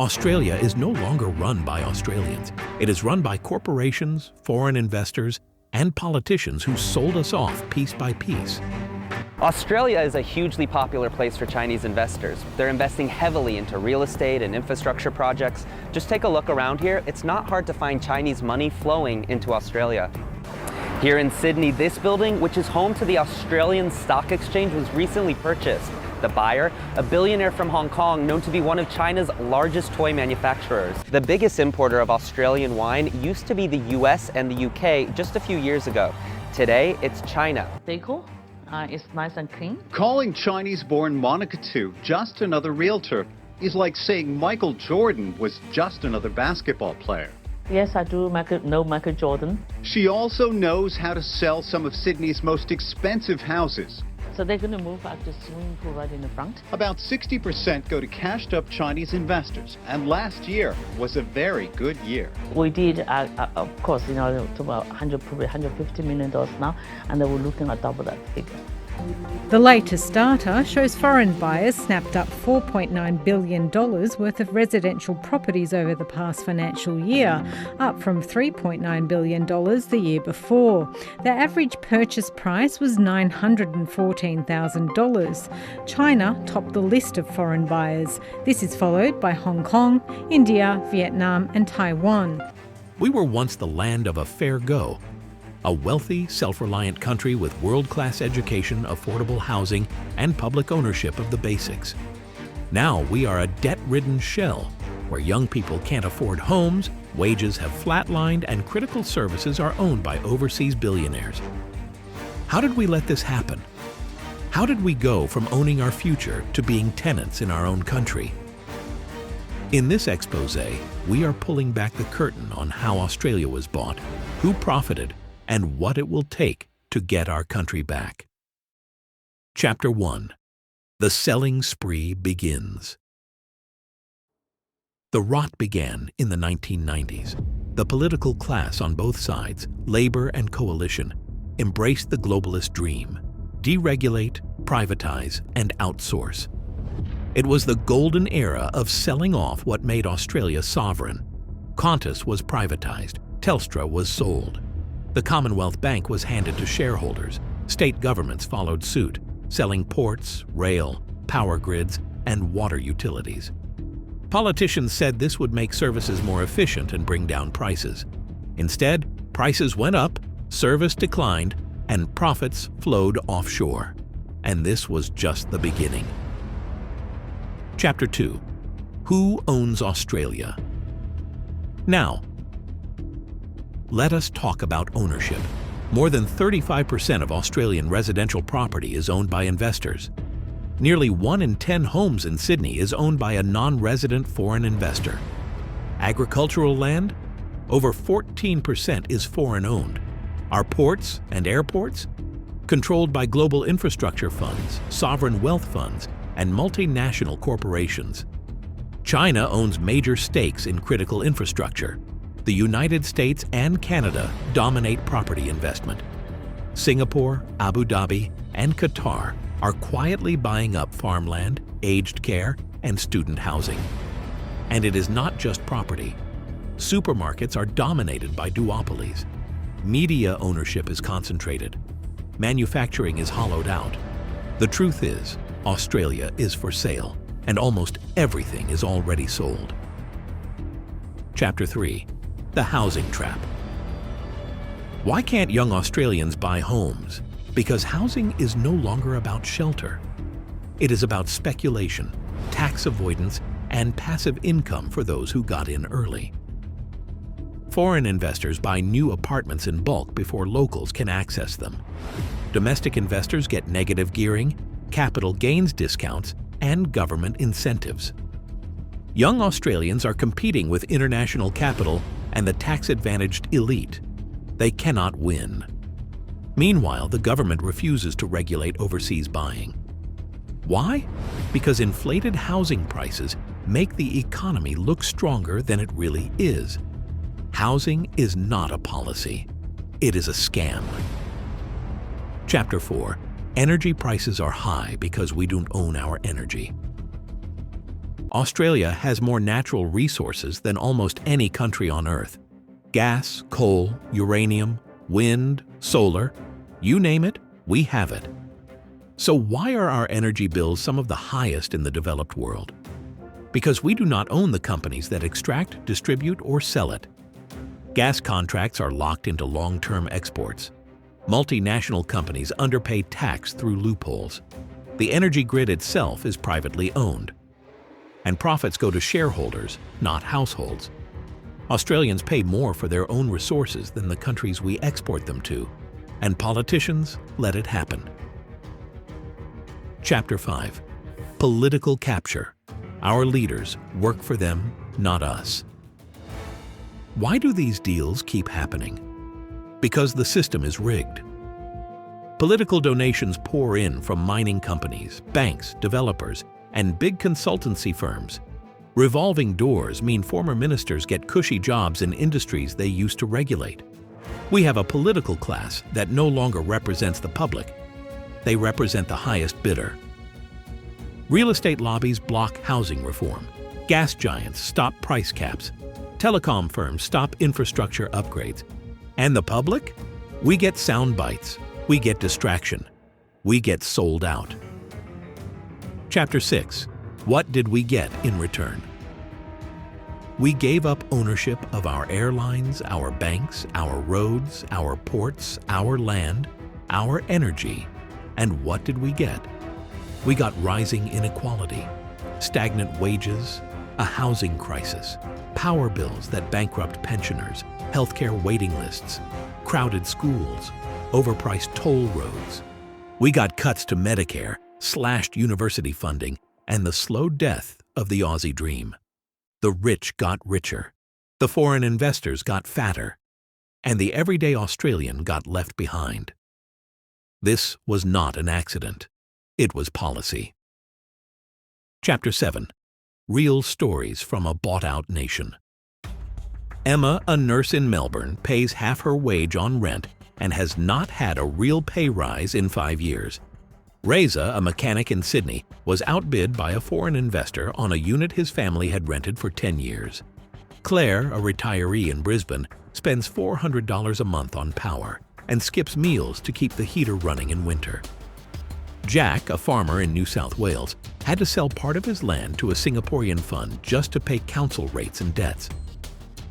Australia is no longer run by Australians. It is run by corporations, foreign investors, and politicians who sold us off piece by piece. Australia is a hugely popular place for Chinese investors. They're investing heavily into real estate and infrastructure projects. Just take a look around here. It's not hard to find Chinese money flowing into Australia. Here in Sydney, this building, which is home to the Australian Stock Exchange, was recently purchased. The buyer, a billionaire from Hong Kong, known to be one of China's largest toy manufacturers. The biggest importer of Australian wine used to be the US and the UK just a few years ago. Today, it's China. Deco is nice and clean. Calling Chinese-born Monica Tu just another realtor is like saying Michael Jordan was just another basketball player. Yes, I do know Michael Jordan. She also knows how to sell some of Sydney's most expensive houses. So they're going to move out the swimming pool right in the front. About 60% go to cashed-up Chinese investors, and last year was a very good year. We did, of course, to about probably $150 million now, and they were looking at double that figure. The latest data shows foreign buyers snapped up $4.9 billion worth of residential properties over the past financial year, up from $3.9 billion the year before. Their average purchase price was $914,000. China topped the list of foreign buyers. This is followed by Hong Kong, India, Vietnam and Taiwan. We were once the land of a fair go. A wealthy, self-reliant country with world-class education, affordable housing, and public ownership of the basics. Now we are a debt-ridden shell, where young people can't afford homes, wages have flatlined, and critical services are owned by overseas billionaires. How did we let this happen? How did we go from owning our future to being tenants in our own country? In this exposé, we are pulling back the curtain on how Australia was bought, who profited, and what it will take to get our country back. Chapter 1. The selling spree begins. The rot began in the 1990s. The political class on both sides, Labour and coalition, embraced the globalist dream: deregulate, privatize, and outsource. It was the golden era of selling off what made Australia sovereign. Qantas was privatized, Telstra was sold. The Commonwealth Bank was handed to shareholders. State governments followed suit, selling ports, rail, power grids, and water utilities. Politicians said this would make services more efficient and bring down prices. Instead, prices went up, service declined, and profits flowed offshore. And this was just the beginning. Chapter 2. Who owns Australia? Now, let us talk about ownership. More than 35% of Australian residential property is owned by investors. Nearly 1 in 10 homes in Sydney is owned by a non-resident foreign investor. Agricultural land? Over 14% is foreign-owned. Our ports and airports? Controlled by global infrastructure funds, sovereign wealth funds, and multinational corporations. China owns major stakes in critical infrastructure. The United States and Canada dominate property investment. Singapore, Abu Dhabi, and Qatar are quietly buying up farmland, aged care, and student housing. And it is not just property. Supermarkets are dominated by duopolies. Media ownership is concentrated. Manufacturing is hollowed out. The truth is, Australia is for sale, and almost everything is already sold. Chapter 3. The housing trap. Why can't young Australians buy homes? Because housing is no longer about shelter. It is about speculation, tax avoidance, and passive income for those who got in early. Foreign investors buy new apartments in bulk before locals can access them. Domestic investors get negative gearing, capital gains discounts, and government incentives. Young Australians are competing with international capital and the tax-advantaged elite. They cannot win. Meanwhile, the government refuses to regulate overseas buying. Why? Because inflated housing prices make the economy look stronger than it really is. Housing is not a policy. It is a scam. Chapter 4. Energy prices are high because we don't own our energy. Australia has more natural resources than almost any country on Earth. Gas, coal, uranium, wind, solar, you name it, we have it. So why are our energy bills some of the highest in the developed world? Because we do not own the companies that extract, distribute, or sell it. Gas contracts are locked into long-term exports. Multinational companies underpay tax through loopholes. The energy grid itself is privately owned. And profits go to shareholders, not households. Australians pay more for their own resources than the countries we export them to, and politicians let it happen. Chapter 5. Political capture. Our leaders work for them, not us. Why do these deals keep happening? Because the system is rigged. Political donations pour in from mining companies, banks, developers, and big consultancy firms. Revolving doors mean former ministers get cushy jobs in industries they used to regulate. We have a political class that no longer represents the public. They represent the highest bidder. Real estate lobbies block housing reform. Gas giants stop price caps. Telecom firms stop infrastructure upgrades. And the public? We get sound bites. We get distraction. We get sold out. Chapter 6. What did we get in return? We gave up ownership of our airlines, our banks, our roads, our ports, our land, our energy. And what did we get? We got rising inequality, stagnant wages, a housing crisis, power bills that bankrupt pensioners, healthcare waiting lists, crowded schools, overpriced toll roads. We got cuts to Medicare, slashed university funding, and the slow death of the Aussie dream. The rich got richer, the foreign investors got fatter, and the everyday Australian got left behind. This was not an accident. It was policy. Chapter 7. Real stories from a bought-out nation. Emma, a nurse in Melbourne, pays half her wage on rent and has not had a real pay rise in 5 years. Reza, a mechanic in Sydney, was outbid by a foreign investor on a unit his family had rented for 10 years. Claire, a retiree in Brisbane, spends $400 a month on power and skips meals to keep the heater running in winter. Jack, a farmer in New South Wales, had to sell part of his land to a Singaporean fund just to pay council rates and debts.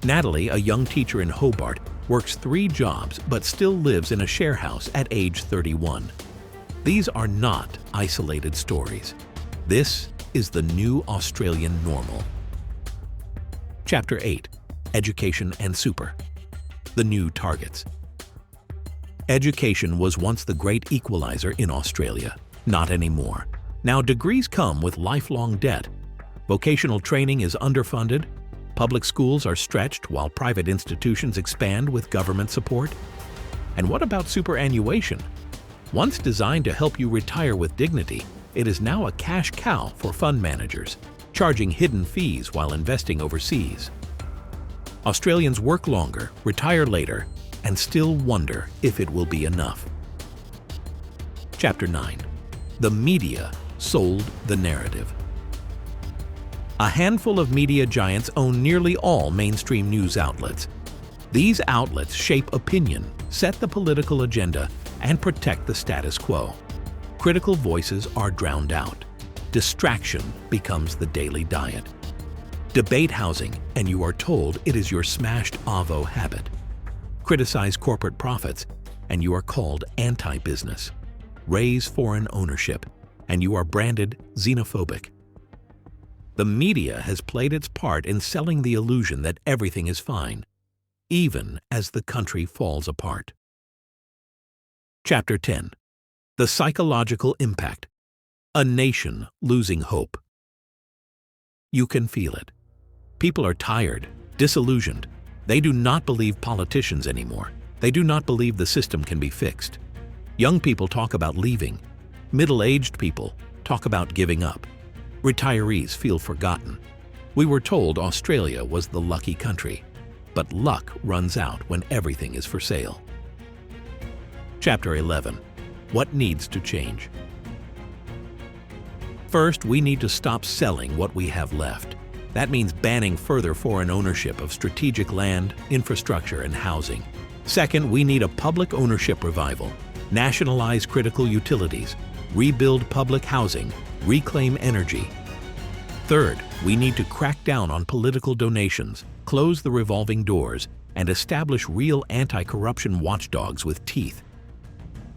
Natalie, a young teacher in Hobart, works 3 jobs but still lives in a share house at age 31. These are not isolated stories. This is the new Australian normal. Chapter 8. Education and Super. The new targets. Education was once the great equalizer in Australia. Not anymore. Now degrees come with lifelong debt. Vocational training is underfunded. Public schools are stretched while private institutions expand with government support. And what about superannuation? Once designed to help you retire with dignity, it is now a cash cow for fund managers, charging hidden fees while investing overseas. Australians work longer, retire later, and still wonder if it will be enough. Chapter 9. The media sold the narrative. A handful of media giants own nearly all mainstream news outlets. These outlets shape opinion, set the political agenda, and protect the status quo. Critical voices are drowned out. Distraction becomes the daily diet. Debate housing, and you are told it is your smashed Avo habit. Criticize corporate profits, and you are called anti-business. Raise foreign ownership, and you are branded xenophobic. The media has played its part in selling the illusion that everything is fine, even as the country falls apart. Chapter 10. The psychological impact. A nation losing hope. You can feel it. People are tired, disillusioned. They do not believe politicians anymore. They do not believe the system can be fixed. Young people talk about leaving. Middle-aged people talk about giving up. Retirees feel forgotten. We were told Australia was the lucky country, but luck runs out when everything is for sale. Chapter 11. What needs to change? First, we need to stop selling what we have left. That means banning further foreign ownership of strategic land, infrastructure, and housing. Second, we need a public ownership revival. Nationalize critical utilities, rebuild public housing, reclaim energy. Third, we need to crack down on political donations, close the revolving doors, and establish real anti-corruption watchdogs with teeth.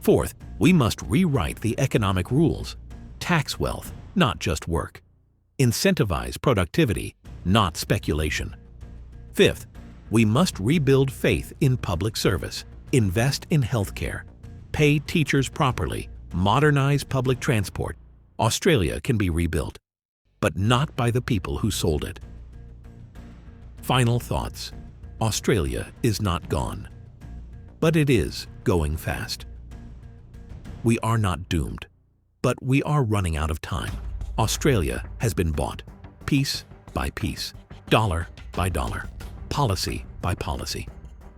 Fourth, we must rewrite the economic rules. Tax wealth, not just work. Incentivize productivity, not speculation. Fifth, we must rebuild faith in public service, invest in healthcare, pay teachers properly, modernize public transport. Australia can be rebuilt, but not by the people who sold it. Final thoughts. Australia is not gone, but it is going fast. We are not doomed, but we are running out of time. Australia has been bought, piece by piece, dollar by dollar, policy by policy.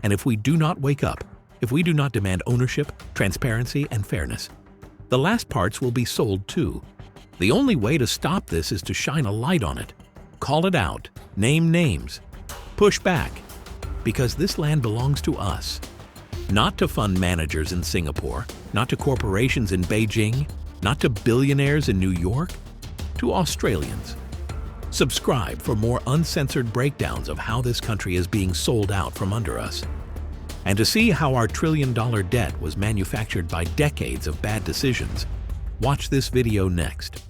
And if we do not wake up, if we do not demand ownership, transparency, and fairness, the last parts will be sold too. The only way to stop this is to shine a light on it, call it out, name names, push back, because this land belongs to us. Not to fund managers in Singapore, not to corporations in Beijing, not to billionaires in New York, to Australians. Subscribe for more uncensored breakdowns of how this country is being sold out from under us. And to see how our trillion-dollar debt was manufactured by decades of bad decisions, watch this video next.